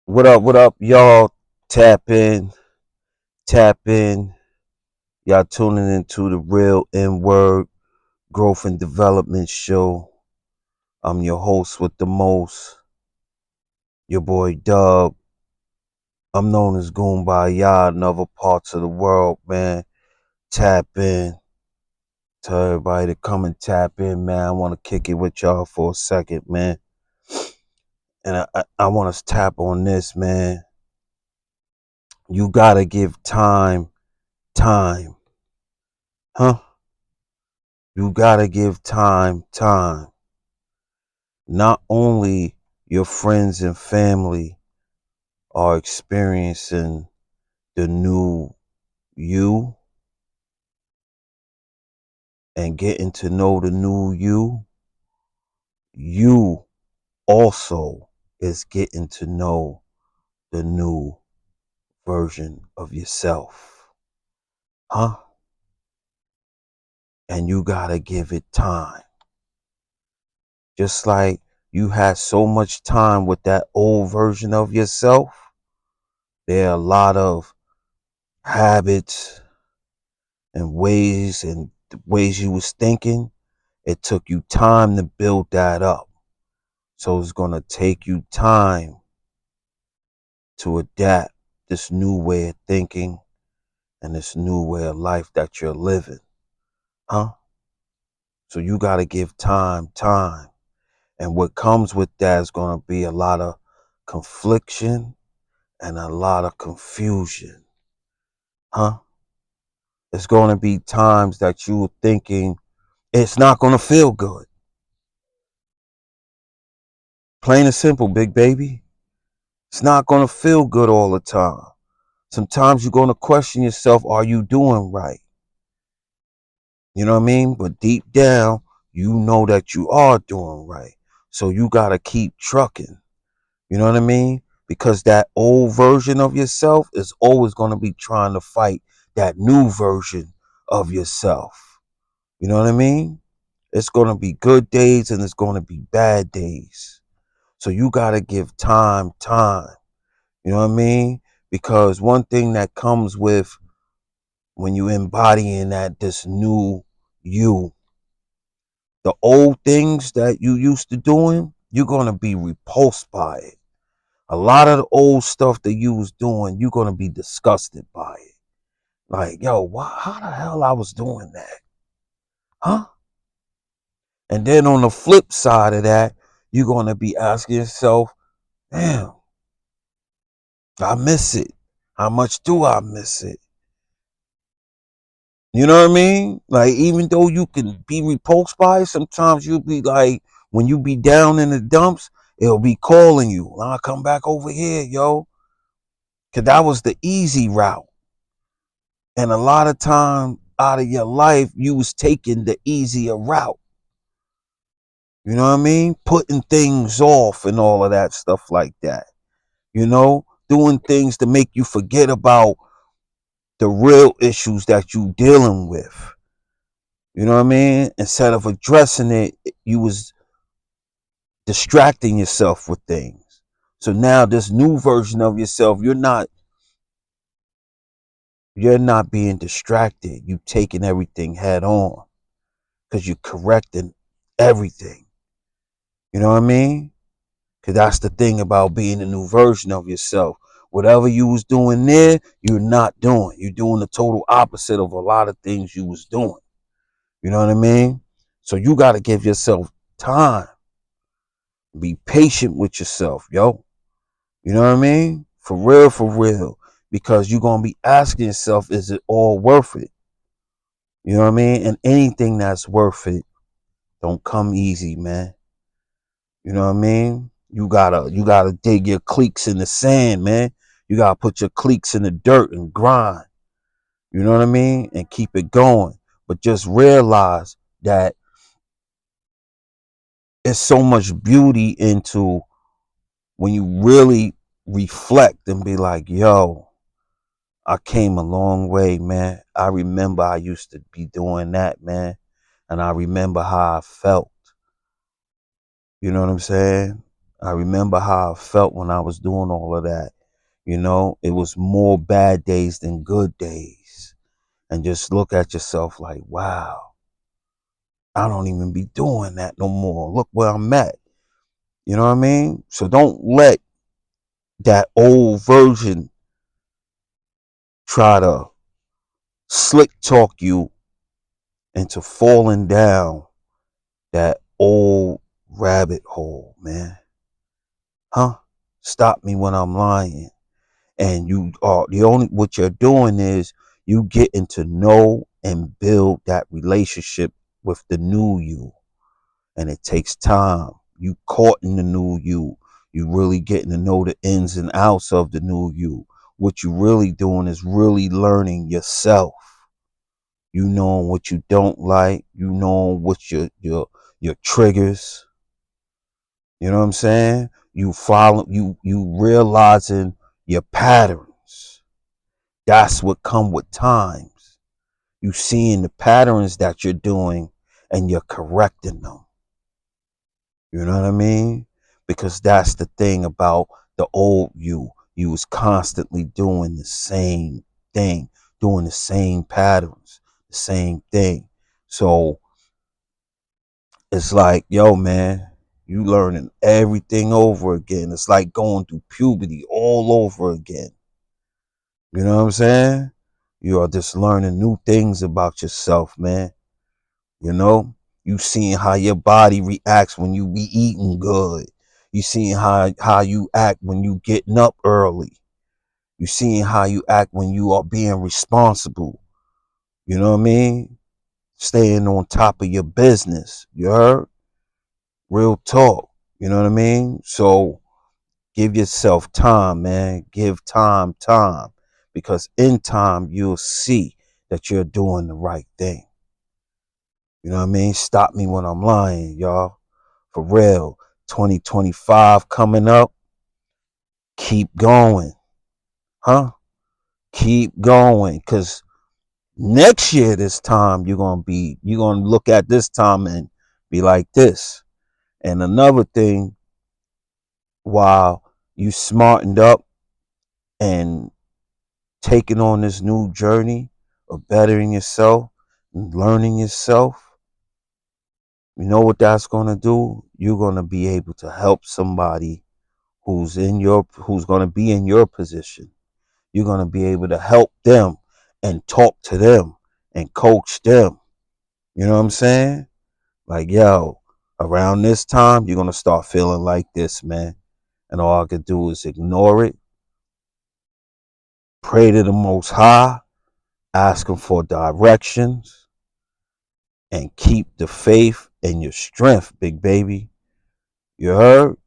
What up, y'all? Tap in, tap in. Y'all tuning into the Real N Word Growth and Development Show. I'm your host with the most, your boy Dub. I'm known as Goombaya in other parts of the world, man. Tap in. Tell everybody to come and tap in, man. I want to kick it with y'all for a second, man. And I want to tap on this, man. You gotta give time. Huh? You gotta give time. Not only your friends and family are experiencing the new you and getting to know the new you also is getting to know the new version of yourself. Huh? And you gotta give it time. Just like you had so much time with that old version of yourself, there are a lot of habits and the ways you was thinking. It took you time to build that up. So it's going to take you time to adapt this new way of thinking and this new way of life that you're living. Huh? So you got to give time. And what comes with that is going to be a lot of confliction and a lot of confusion. Huh? It's going to be times that you were thinking it's not going to feel good. Plain and simple, big baby. It's not going to feel good all the time. Sometimes you're going to question yourself, are you doing right? You know what I mean? But deep down, you know that you are doing right. So you got to keep trucking. You know what I mean? Because that old version of yourself is always going to be trying to fight that new version of yourself. You know what I mean? It's going to be good days and it's going to be bad days. So you got to give time. You know what I mean? Because one thing that comes with when you embodying that this new you, the old things that you used to doing, you're gonna be repulsed by it. A lot of the old stuff that you was doing, you're gonna be disgusted by it. Like, yo, how the hell I was doing that? Huh? And then on the flip side of that, you're gonna be asking yourself, damn, I miss it. How much do I miss it? You know what I mean? Like, even though you can be repulsed by it, sometimes you'll be like, when you be down in the dumps, it'll be calling you. I'll come back over here, yo. Cause that was the easy route. And a lot of time out of your life, you was taking the easier route. You know what I mean? Putting things off and all of that stuff like that. You know, doing things to make you forget about the real issues that you dealing with. You know what I mean? Instead of addressing it, you was distracting yourself with things. So now this new version of yourself, you're not being distracted. You taking everything head on because you're correcting everything. You know what I mean? Because that's the thing about being a new version of yourself. Whatever you was doing there, you're not doing. You're doing the total opposite of a lot of things you was doing. You know what I mean? So you got to give yourself time. Be patient with yourself, yo. You know what I mean? For real. Because you're going to be asking yourself, is it all worth it? You know what I mean? And anything that's worth it don't come easy, man. You know what I mean? You gotta dig your cleats in the sand, man. You gotta put your cleats in the dirt and grind. You know what I mean? And keep it going. But just realize that it's so much beauty into when you really reflect and be like, yo, I came a long way, man. I remember I used to be doing that, man. And I remember how I felt. You know what I'm saying? I remember how I felt when I was doing all of that. You know, it was more bad days than good days. And just look at yourself like, wow, I don't even be doing that no more. Look where I'm at. You know what I mean? So don't let that old version try to slick talk you into falling down that old rabbit hole, man. Huh? Stop me when I'm lying. And you are the only what you're doing is you getting to know and build that relationship with the new you. And it takes time. You caught in the new you. You really getting to know the ins and outs of the new you. What you really doing is really learning yourself. You knowing what you don't like. You knowing what your triggers. You know what I'm saying? You follow you realizing your patterns. That's what come with times. You seeing the patterns that you're doing and you're correcting them. You know what I mean? Because that's the thing about the old you. You was constantly doing the same thing, doing the same patterns, the same thing. So it's like, yo, man, you learning everything over again. It's like going through puberty all over again. You know what I'm saying? You are just learning new things about yourself, man. You know, you seeing how your body reacts when you be eating good. You seeing how you act when you getting up early. You seeing how you act when you are being responsible. You know what I mean? Staying on top of your business. You heard? Real talk. You know what I mean? So give yourself time, man. Give time. Because in time, you'll see that you're doing the right thing. You know what I mean? Stop me when I'm lying, y'all. For real. 2025 coming up. Keep going. Huh? Keep going. Because next year, this time, you're going to look at this time and be like this. And another thing, while you smartened up and taking on this new journey of bettering yourself and learning yourself, you know what that's going to do? You're going to be able to help somebody who's going to be in your position. You're going to be able to help them and talk to them and coach them. You know what I'm saying? Like, yo, around this time, you're going to start feeling like this, man. And all I could do is ignore it, pray to the Most High, ask Him for directions, and keep the faith and your strength, big baby. You heard?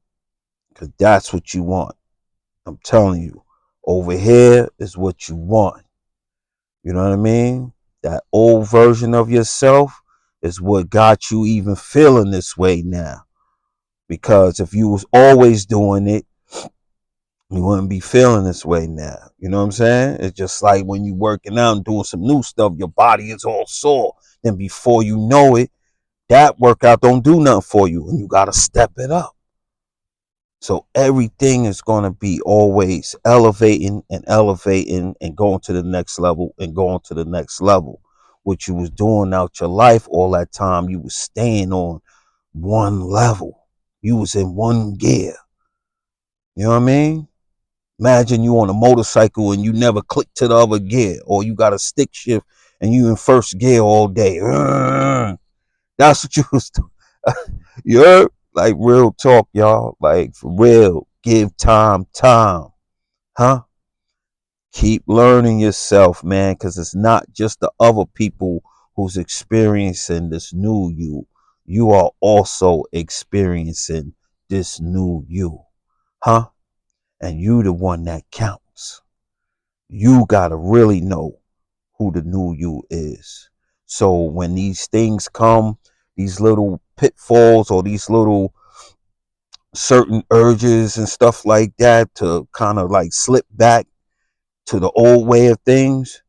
Because that's what you want. I'm telling you, over here is what you want. You know what I mean? That old version of yourself is what got you even feeling this way now. Because if you was always doing it, you wouldn't be feeling this way now. You know what I'm saying? It's just like when you working out and doing some new stuff, your body is all sore. Then before you know it, that workout don't do nothing for you, and you gotta step it up. So everything is going to be always elevating and going to the next level and going to the next level. What you was doing out your life all that time, you was staying on one level. You was in one gear. You know what I mean? Imagine you on a motorcycle and you never click to the other gear, or you got a stick shift and you in first gear all day. That's what you was doing. You heard? Like real talk, y'all. Like for real. Give time. Huh? Keep learning yourself, man, because it's not just the other people who's experiencing this new you. You are also experiencing this new you. Huh? And you the one that counts. You gotta really know who the new you is. So when these things come, these little pitfalls or these little certain urges and stuff like that to kind of like slip back to the old way of things,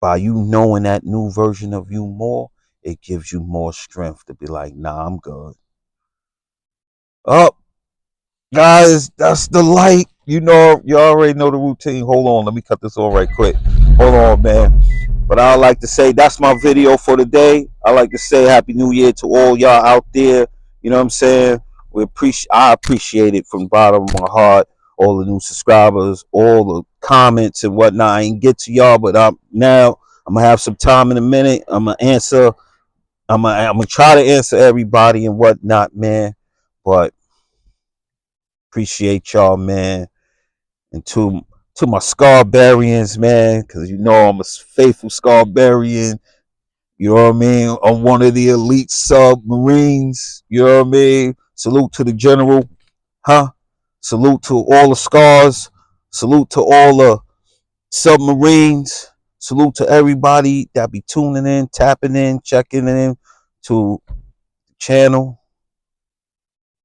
by you knowing that new version of you more, it gives you more strength to be like, nah, I'm good. Up, guys. That's the light. You know, you already know the routine. Hold on, let me cut this off right quick. Hold on, man. But I like to say that's my video for the day. I like to say Happy New Year to all y'all out there. You know what I'm saying? I appreciate it from the bottom of my heart. All the new subscribers, all the comments and whatnot. I ain't get to y'all, but I'm gonna have some time in a minute. I'm gonna answer. I'm gonna try to answer everybody and whatnot, man. But appreciate y'all, man. And to my Scarbarians, man, because you know I'm a faithful Scarbarian. You know what I mean? I'm one of the elite submarines. You know what I mean? Salute to the general, huh? Salute to all the scars. Salute to all the submarines. Salute to everybody that be tuning in, tapping in, checking in to the channel.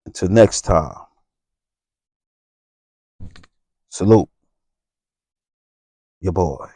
Until next time, salute your boy.